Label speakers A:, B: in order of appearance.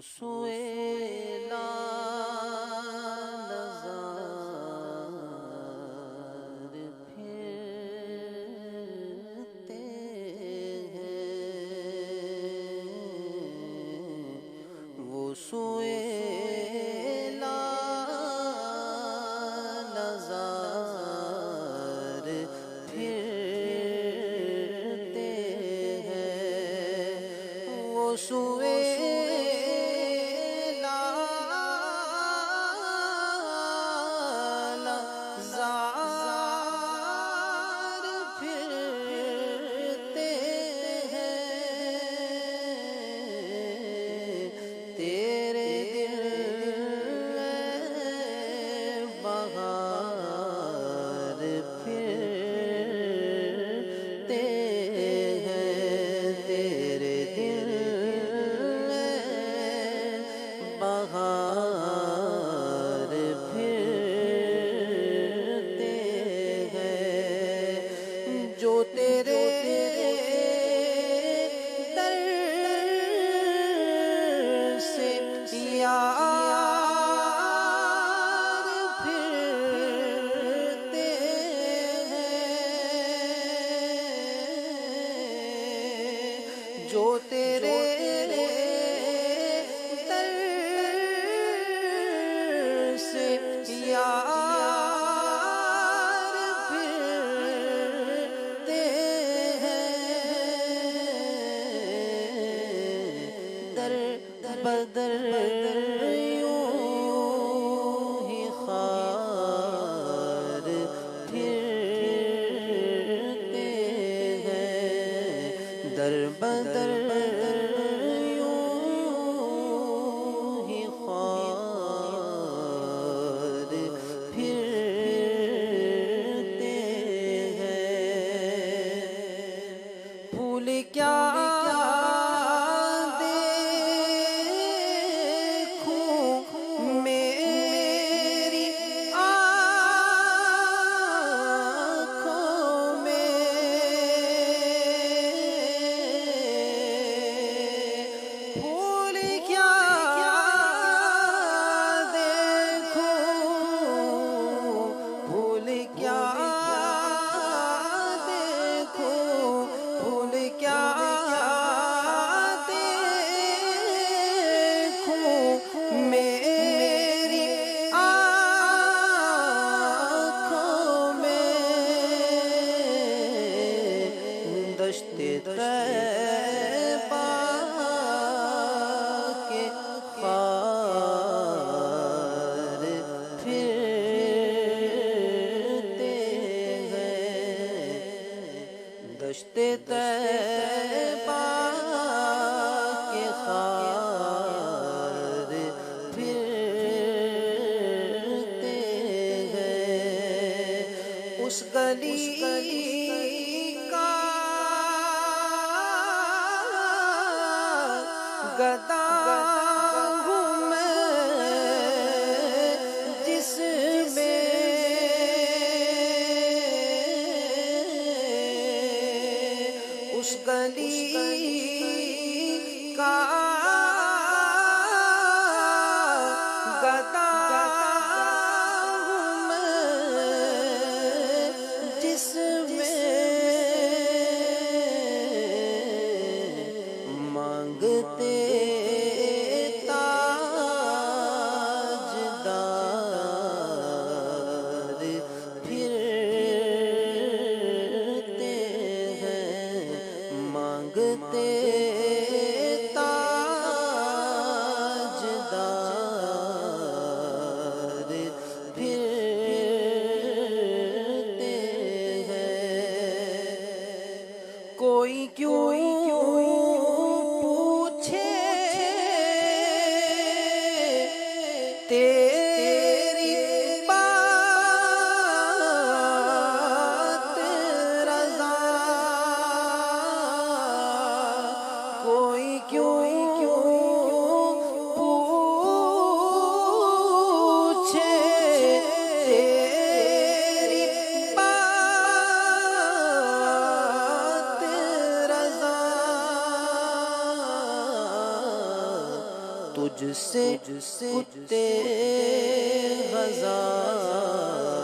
A: Suella नज़ार फिरते हैं। वो सुएला नज़ार फिरते हैं। वो बहार फिरते हैं। जो तेरे दर से यार फिरते हैं। जो तेरे यार फिरते हैं। दर बदर यूं ही ख़ार फिरते हैं। दर बदर क्या देखूं मेरी आँखों में, फूल क्या देखूं, फूल क्या क्या देखूं मेरी आँखों में। दश्ते तैबा के ख़ार फिरते हैं। दश्ते तैबा के ख़ार फिरते हैं। उस गली का गदा हूँ मैं, जिसमें उस गली का गदा हूँ मैं, जिसमें मांगते तुझसे कुत्ते हजार